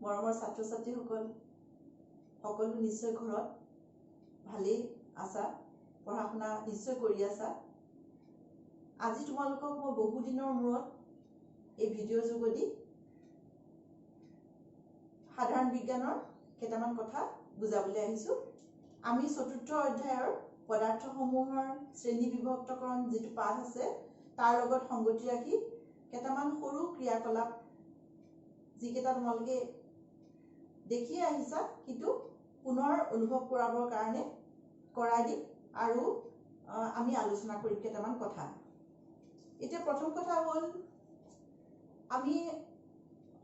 মৰমৰ ছাত্ৰ ছাত্ৰীসকল সকলো নিশ্চয় ঘৰত ভালেই আছা, পঢ়া শুনা নিশ্চয় কৰি আছা। আজি তোমালোকক মই বহু দিনৰ মূৰত এই ভিডিঅ' যোগেদি সাধাৰণ বিজ্ঞানৰ কেইটামান কথা বুজাবলৈ আহিছোঁ। আমি চতুৰ্থ অধ্যায়ৰ পদাৰ্থসমূহৰ শ্ৰেণী বিভক্তকৰণ যিটো পাঠ আছে তাৰ লগত সংগতি ৰাখি কেইটামান সৰু ক্ৰিয়াকলাপ যিকেইটা তোমালোকে দেখিয়ে আহিছা কিন্তু পুনৰ অনুভৱ কৰাবৰ কাৰণে কৰাই দিম আৰু আমি আলোচনা কৰিম কেইটামান কথা। এতিয়া প্ৰথম কথা হ'ল আমি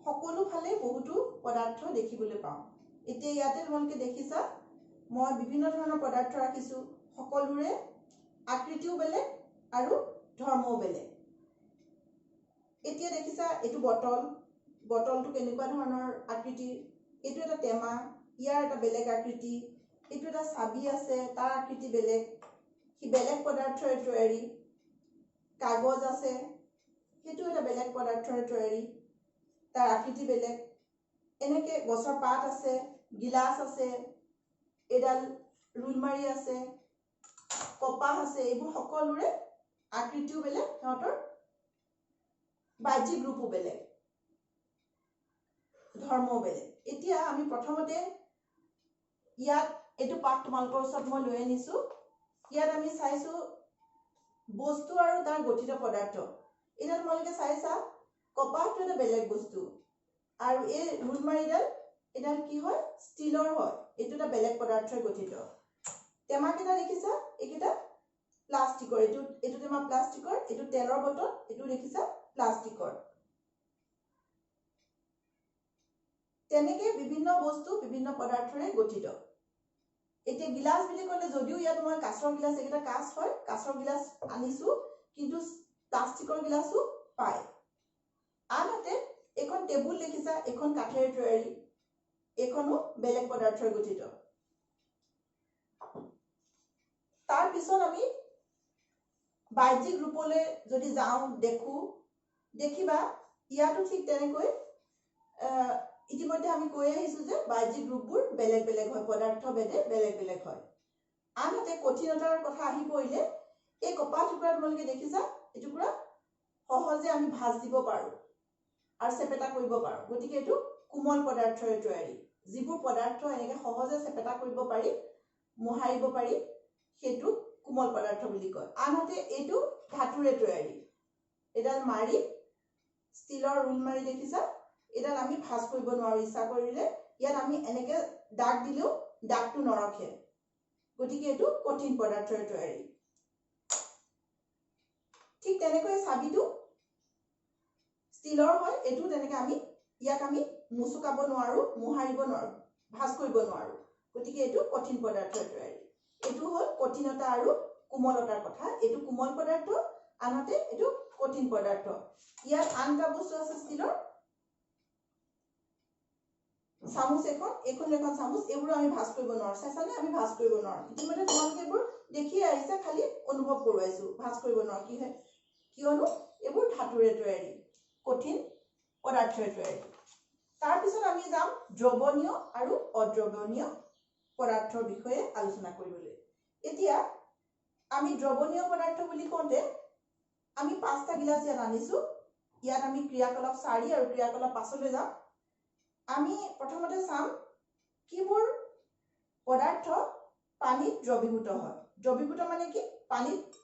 সকলো ফালে বহুতো পদাৰ্থ দেখিবলৈ পাওঁ। এতিয়া ইয়াতে তোমালোকে দেখিছা মই বিভিন্ন ধৰণৰ পদাৰ্থ ৰাখিছোঁ, সকলোৰে আকৃতিও বেলেগ আৰু ধৰ্মও বেলেগ। এতিয়া দেখিছা এইটো বটলটো কেনেকুৱা ধৰণৰ আকৃতিৰ, এইটো এটা টেমা, ইয়াৰ এটা বেলেগ আকৃতি, এইটো এটা চাবি আছে তাৰ আকৃতি বেলেগ, সি বেলেগ পদাৰ্থৰে তৈয়াৰী। কাগজ আছে সেইটো এটা বেলেগ পদাৰ্থৰে তৈয়াৰী, তাৰ আকৃতি বেলেগ। এনেকৈ গছৰ পাত আছে, গিলাচ আছে, এডাল ৰুলমাৰি আছে, কপাহ আছে, এইবোৰ সকলোৰে আকৃতিও বেলেগ, সিহঁতৰ বাহ্যিক ৰূপো বেলেগ, ধৰ্মও বেলেগ। এতিয়া আমি প্ৰথমতে ইয়াত এইটো পাঠ তোমালোকৰ ওচৰত মই লৈ আনিছোঁ। ইয়াত আমি চাইছোঁ বস্তু আৰু তাৰ গঠিত পদাৰ্থ। এতিয়া তোমালোকে চাইছা কপাহটো এটা বেলেগ বস্তু আৰু এই ৰুলমাৰিডাল এডাল কি হয়, ষ্টীলৰ হয়, এইটো এটা বেলেগ পদাৰ্থৰে গঠিত। টেমাকেইটা দেখিছা, এইকেইটা প্লাষ্টিকৰ, এইটো টেমা প্লাষ্টিকৰ, এইটো তেলৰ বটল, এইটো দেখিছা প্লাষ্টিকৰ। তেনেকৈ বিভিন্ন বস্তু বিভিন্ন পদাৰ্থৰে গঠিত। এতিয়া গিলাচ বুলি ক'লে যদিও ইয়াত মই কাঁচৰ গিলাচ, এইকেইটা কাঁচ হয়, কাঁচৰ গিলাচ আনিছোঁ কিন্তু প্লাষ্টিকৰ গিলাচো পায়। আনহাতে এইখন টেবুল দেখিছা, এইখন কাঠেৰে তৈয়াৰী, এইখনো বেলেগ পদাৰ্থৰে গঠিত। তাৰপিছত আমি বাহ্যিক ৰূপলৈ যদি যাওঁ দেখিবা ইয়াতো ঠিক তেনেকৈ ইতিমধ্যে আমি কৈ আহিছোঁ যে বাহ্যিক ৰূপবোৰ বেলেগ বেলেগ হয়, পদাৰ্থ ভেদে বেলেগ বেলেগ হয়। আনহাতে কঠিনতাৰ কথা আহি পৰিলে এই কপাহ টুকুৰা তোমালোকে দেখিছা, এই টুকুৰা সহজে আমি ভাঁজ দিব পাৰোঁ আৰু চেপেটা কৰিব পাৰোঁ, গতিকে এইটো কোমল পদাৰ্থৰে তৈয়াৰী। যিবোৰ পদাৰ্থ এনেকৈ সহজে চেপেটা কৰিব পাৰি, মোহাৰিব পাৰি, সেইটো কোমল পদাৰ্থ বুলি কয়। আনহাতে এইটো ধাতুৰে তৈয়াৰী, এডাল মাৰি, ষ্টীলৰ ৰুল মাৰি দেখিছা, এডাল আমি ভাঁজ কৰিব নোৱাৰোঁ, ইচ্ছা কৰিলে ইয়াত আমি এনেকৈ দাগ দিলেও দাগটো নৰখে, গতিকে এইটো কঠিন পদাৰ্থৰে তৈয়াৰী। ঠিক তেনেকৈ চাবিটো ষ্টীলৰ হয়, এইটো তেনেকৈ ইয়াক আমি মুচুকাব নোৱাৰোঁ, মোহাৰিব নোৱাৰোঁ, ভাঁজ কৰিব নোৱাৰোঁ, গতিকে এইটো কঠিন পদাৰ্থৰে তৈয়াৰী। এইটো হ'ল কঠিনতা আৰু কোমলতাৰ কথা। এইটো কোমল পদাৰ্থ, আনহাতে এইটো কঠিন পদাৰ্থ। ইয়াত আন এটা বস্তু আছে ষ্টীলৰ, চামুচ এইখন চামুচ, এইবোৰ আমি ভাঁজ কৰিব নোৱাৰোঁ। চাইছানে, আমি ভাঁজ কৰিব নোৱাৰোঁ। ইতিমধ্যে তোমালোকে এইবোৰ দেখিয়ে আহিছা, খালি অনুভৱ কৰোৱাইছোঁ, ভাঁজ কৰিব নোৱাৰোঁ। কিয়নো এইবোৰ ধাতুৰে তৈয়াৰী, কঠিন পদাৰ্থৰে তৈয়াৰী। তাৰপিছত আমি যাম দ্ৰৱণীয় আৰু অদ্ৰৱণীয় পদাৰ্থৰ বিষয়ে আলোচনা কৰিবলৈ। এতিয়া আমি দ্ৰৱণীয় পদাৰ্থ বুলি কওঁতে আমি 5টা গিলাচ ইয়াত আনিছোঁ। ইয়াত আমি ক্ৰিয়াকলাপ 4 আৰু ক্ৰিয়াকলাপ 5লৈ যাম। আমি প্ৰথমতে চাম কিবোৰ পদাৰ্থ পানীত দ্ৰৱীভূত হয়। দ্ৰৱীভূত মানে কি, পানীত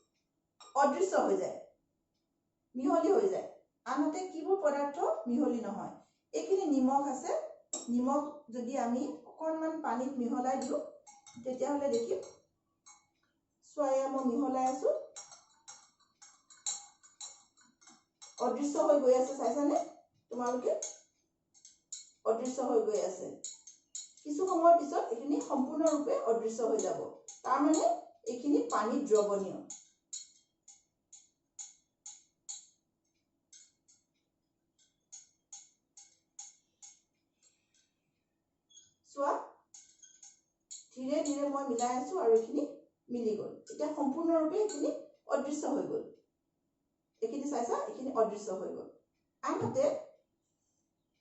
অদৃশ্য হৈ যায়, মিহলি হৈ যায়। আনহাতে কিবোৰ পদাৰ্থ মিহলি নহয়। এইখিনি নিমখ আছে, নিমখ যদি আমি অকণমান পানীত মিহলাই দিওঁ তেতিয়াহ'লে দেখিম, চোৱা মই মিহলাই আছোঁ, অদৃশ্য হৈ গৈ আছে। চাইছানে তোমালোকে, অদৃশ্য হৈ গৈ আছে। কিছু সময়ৰ পিছত এইখিনি সম্পূৰ্ণৰূপে অদৃশ্য হৈ যাব, তাৰমানে এইখিনি পানীত দ্ৰৱণীয়। চোৱা ধীৰে ধীৰে মই মিলাই আছোঁ আৰু এইখিনি মিলি গ'ল। এতিয়া সম্পূৰ্ণৰূপে এইখিনি অদৃশ্য হৈ গ'ল। এইখিনি চাইছা, এইখিনি অদৃশ্য হৈ গ'ল। আনহাতে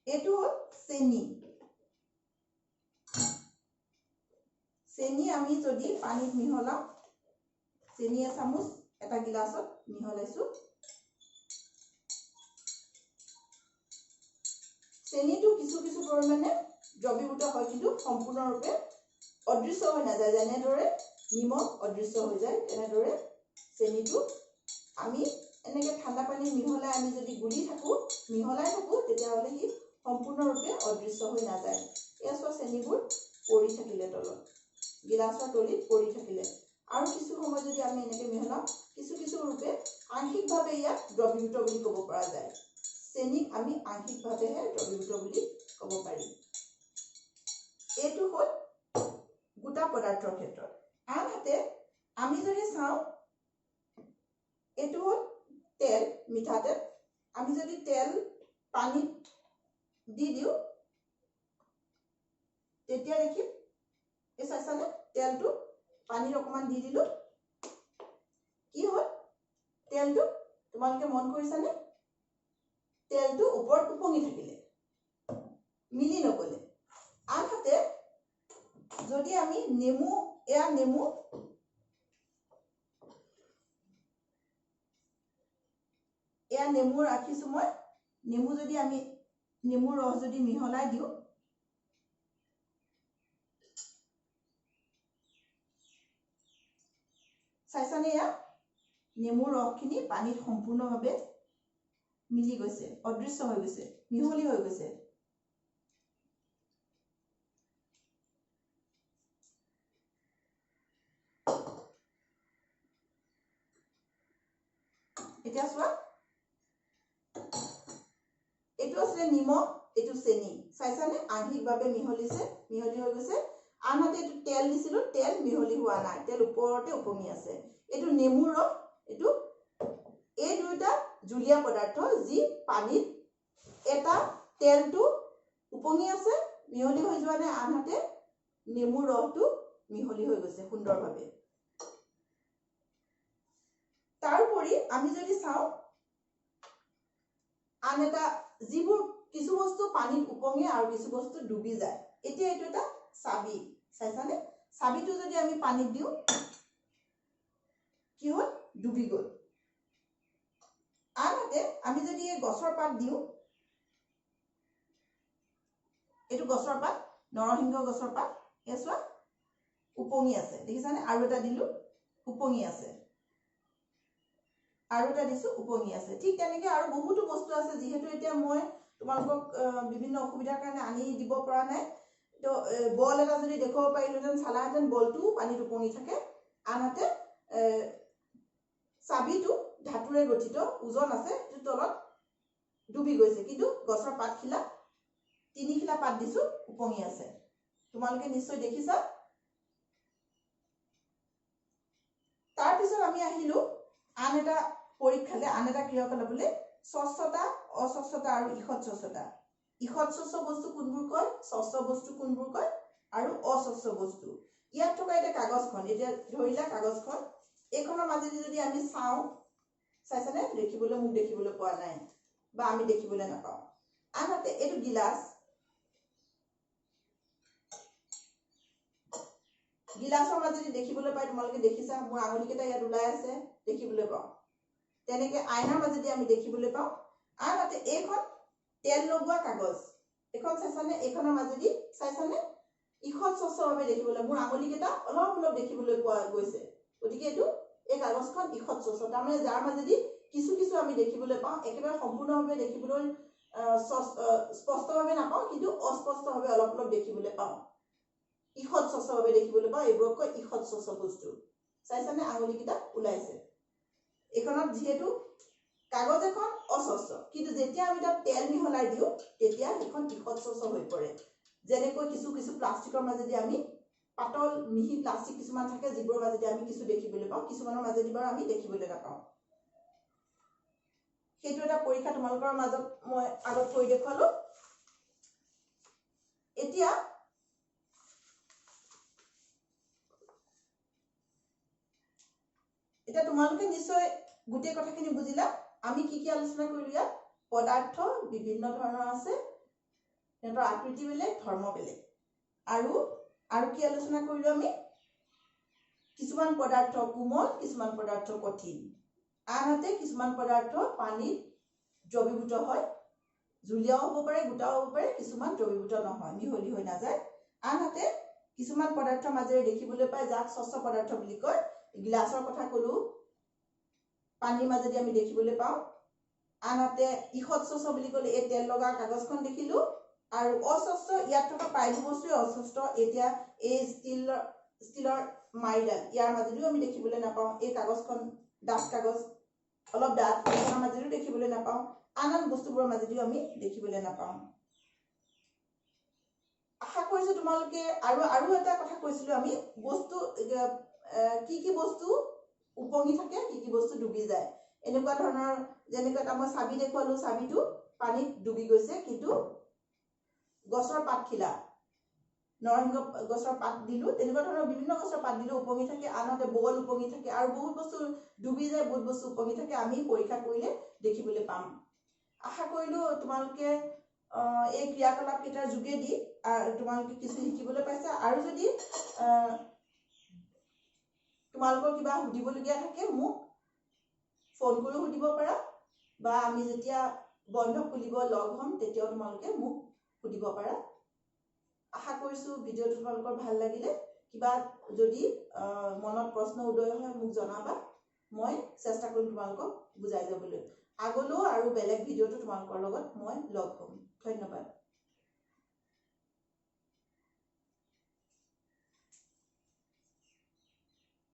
এইটো হ'ল চেনি। চেনি আমি যদি পানীত মিহলাও চেনি এচামুচ এটা গিলাসত মিহলাইছো চেনিটো কিছু কিছু পৰিমাণে দ্ৰৱীভূত হয় কিন্তু সম্পূৰ্ণৰূপে অদৃশ্য হৈ নাযায় যেনেদৰে নিমখ অদৃশ্য হৈ যায় তেনেদৰে চেনিটো আমি এনেকৈ ঠাণ্ডা পানী মিহলাই আমি যদি গুলি মিহলাই থাকোঁ তেতিয়াহ'লে সি সম্পূৰ্ণৰূপে অদৃশ্য হৈ নাযায় এয়া চোৱা চেনিবোৰ পৰি থাকিলে তলত গিলাচৰ তলিত পৰি থাকিলে আৰু কিছু সময় যদি আমি এনেকৈ মিহলাওঁ কিছু কিছু ৰূপে আংশিকভাৱে ইয়াক দ্ৰৱীভূত বুলি ক'ব পৰা যায় চেনিক আমি আংশিকভাৱেহে দ্ৰৱীভূত বুলি ক'ব পাৰি এইটো হ'ল গোটা পদাৰ্থৰ ক্ষেত্ৰত আনহাতে আমি যদি চাওঁ এইটো হ'ল তেল মিঠাতেল আমি যদি তেল পানীত দি দিওঁ তেতিয়া দেখিম এই চাইছানে তেলটো পানীত অকণমান দি দিলোঁ কি হ'ল তেলটো তোমালোকে মন কৰিছানে তেলটো ওপৰত উপঙি থাকিলে মিলি নগ'লে আনহাতে যদি আমি নেমু ৰাখিছোঁ মই নেমু যদি আমি নেমুৰ ৰস যদি মিহলাই দিওঁ চাইছানে এয়া নেমুৰ ৰসখিনি পানীত সম্পূৰ্ণভাৱে মিলি গৈছে অদৃশ্য হৈ গৈছে মিহলি হৈ গৈছে এতিয়া চোৱা এইটো আছে নিমখ এইটো চেনি চাইছানে আংশিকভাৱে মিহলি হৈ গৈছে আনহাতে এইটো তেল দিছিলোঁ তেল মিহলি হোৱা নাই তেল ওপৰতে উপঙি আছে এইটো নেমুৰ ৰস এইটো এই দুয়োটা জুলীয়া পদাৰ্থ যি পানীত এটা তেলটো উপঙি আছে মিহলি হৈ যোৱা নাই আনহাতে নেমুৰ ৰসটো মিহলি হৈ গৈছে সুন্দৰভাৱে তাৰোপৰি আমি যদি চাওঁ আন এটা যিবোৰ কিছু বস্তু পানীত উপঙে আৰু কিছু বস্তু ডুবি যায় এতিয়া এইটো এটা চাবি চাইছানে চাবিটো যদি আমি পানীত দিওঁ কি হ'ল ডুবি গ'ল আনহাতে আমি যদি এই গছৰ পাত দিওঁ এইটো গছৰ পাত নৰসিংহ গছৰ পাত এয়া চোৱা উপঙি আছে দেখিছানে আৰু এটা দিলোঁ উপঙি আছে আৰু এটা দিছোঁ উপঙি আছে ঠিক তেনেকৈ আৰু বহুতো বস্তু আছে যিহেতু এতিয়া মই তোমালোকক বিভিন্ন অসুবিধাৰ কাৰণে আনি দিব পৰা নাই তো বল এটা যদি দেখুৱাব পাৰিলোহেঁতেন চালাহেঁতেন বলটোও পানীত উপঙি থাকে আনহাতে চাবিটো ধাতুৰে গঠিত ওজন আছে সেইটো তলত ডুবি গৈছে কিন্তু গছৰ পাতখিলা 3 খিলা পাত দিছোঁ উপঙি আছে তোমালোকে নিশ্চয় দেখিছা তাৰপিছত আমি আহিলোঁ আন এটা পৰীক্ষালে আন এটা ক্ৰিয়াকলাপলৈ স্বচ্ছতা অস্বচ্ছতা আৰু ঈষৎ স্বচ্ছতা ঈষৎ স্বচ্ছ বস্তু কোনবোৰ কয় স্বচ্ছ বস্তু কোনবোৰ কয় আৰু অস্বচ্ছ বস্তু ইয়াত থকা এটা কাগজখন এতিয়া ধৰিলা কাগজখন এইখনৰ মাজেদি যদি আমি চাওঁ চাইছানে মোক দেখিবলৈ পোৱা নাই বা আমি দেখিবলৈ নাপাওঁ আনহাতে এইটো গিলাচৰ মাজেদি দেখিবলৈ পাই তোমালোকে দেখিছা মোৰ আঙুলিকেইটা ইয়াত ওলাই আছে দেখিবলৈ পাওঁ তেনেকৈ আইনাৰ মাজেদি আমি দেখিবলৈ পাওঁ আনহাতে এইখন তেল লগোৱা কাগজ এইখন চাইছানে এইখনৰ মাজেদি চাইছানে ঈষৎ স্বচ্ছভাৱে দেখিবলৈ মোৰ আঙুলিকেইটা অলপ অলপ দেখিবলৈ পোৱা গৈছে গতিকে এইটো এই কাগজখন ঈষৎ স্বচ্ছ তাৰমানে যাৰ মাজেদি কিছু কিছু আমি দেখিবলৈ পাওঁ একেবাৰে সম্পূৰ্ণভাৱে দেখিবলৈ স্পষ্টভাৱে নাপাওঁ কিন্তু অস্পষ্টভাৱে অলপ অলপ দেখিবলৈ পাওঁ ঈষৎ স্বচ্ছভাৱে দেখিবলৈ পাওঁ এইবোৰক কয় ঈষৎ স্বচ্ছ বস্তু চাইছানে আঙুলিকেইটা ওলাইছে এইখনত যিহেতু কাগজ এখন অস্বচ্ছ কিন্তু যেতিয়া আমি তাত তেল মিহলাই দিওঁ তেতিয়া সেইখন ঈষৎ স্বচ্ছ হৈ পৰে যেনেকৈ কিছু কিছু প্লাষ্টিকৰ মাজেদি আমি পাতল মিহি প্লাষ্টিক কিছুমান থাকে যিবোৰৰ মাজেদি আমি কিছু দেখিবলৈ পাওঁ কিছুমানৰ মাজেদি বাৰু আমি দেখিবলৈ নাপাওঁ সেইটো এটা পৰীক্ষা তোমালোকৰ মাজত মই আগত কৰি দেখুৱালোঁ এতিয়া তোমালোকে নিশ্চয় গোটেই কথাখিনি বুজিলা আমি কি কি আলোচনা কৰিলোঁ ইয়াত পদাৰ্থ বিভিন্ন ধৰণৰ আছে সিহঁতৰ আকৃতি বেলেগ ধৰ্ম বেলেগ আৰু কি আলোচনা কৰিলোঁ আমি কিছুমান পদাৰ্থ কোমল, কিছুমান পদাৰ্থ কঠিন। আনহাতে কিছুমান পদাৰ্থ পানীত দ্ৰৱীভূত হয়, জুলীয়াও হ'ব পাৰে, গোটাও হ'ব পাৰে, কিছুমান দ্ৰৱীভূত নহয়, মিহলি হৈ নাযায়। আনহাতে কিছুমান পদাৰ্থৰ মাজেৰে দেখিবলৈ পায় যাক স্বচ্ছ পদাৰ্থ বুলি কয়। গ্লাছৰ কথা ক'লো, পানীৰ মাজেদি আমি দেখিবলৈ পাওঁ। আনহাতে ইস্বচ্ছ বুলি ক'লে এই তেল লগা কাগজখন দেখিলো, আৰু অস্বচ্ছ ইয়াত থকা প্ৰায়বোৰ বস্তুৱে অস্বচ্ছ। এতিয়া এই ষ্টীলৰ মাৰিডাল ইয়াৰ মাজেদিও আমি দেখিবলৈ নাপাওঁ, এই কাগজখন ডাঠ কাগজ অলপ ডাঠ ইয়াৰ মাজেদিও দেখিবলৈ নাপাওঁ, আন আন বস্তুবোৰৰ মাজেদিও আমি দেখিবলৈ নাপাওঁ। আশা কৰিছো তোমালোকে আৰু এটা কথা কৈছিলো আমি, বস্তু কি বস্তু উপঙি থাকে, কি বস্তু ডুবি যায়। এনেকুৱা ধৰণৰ যেনেকৈ এটা মই চাবি দেখুৱালো, চাবিটো পানীত ডুবি গৈছে, কিন্তু গছৰ পাতখিলা, নৰসিংহ গছৰ পাত দিলো, তেনেকুৱা ধৰণৰ বিভিন্ন গছৰ পাত দিলো উপঙি থাকে। আনহাতে বল উপঙি থাকে, আৰু বহুত বস্তু ডুবি যায়, বহুত বস্তু উপঙি থাকে, আমি পৰীক্ষা কৰিলে দেখিবলৈ পাম। আশা কৰিলো তোমালোকে এই ক্ৰিয়াকলাপ কেইটাৰ যোগেদি তোমালোকে কিছু শিকিবলৈ পাইছা। আৰু যদি তোমালোকৰ কিবা সুধিবলগীয়া থাকে মোক ফোন কৰিও সুধিব পাৰা, বা আমি যেতিয়া বন্ধ খুলিব লগ হ'ম তেতিয়াও তোমালোকে মোক সুধিব পাৰা। আশা কৰিছো ভিডিঅ'টো তোমালোকৰ ভাল লাগিলে। কিবা যদি মনত প্ৰশ্ন উদয় হয় মোক জনাবা, মই চেষ্টা কৰিম তোমালোকক বুজাই যাবলৈ। আগলৈও আৰু বেলেগ ভিডিঅ'টো তোমালোকৰ লগত মই লগ হ'ম। ধন্যবাদ।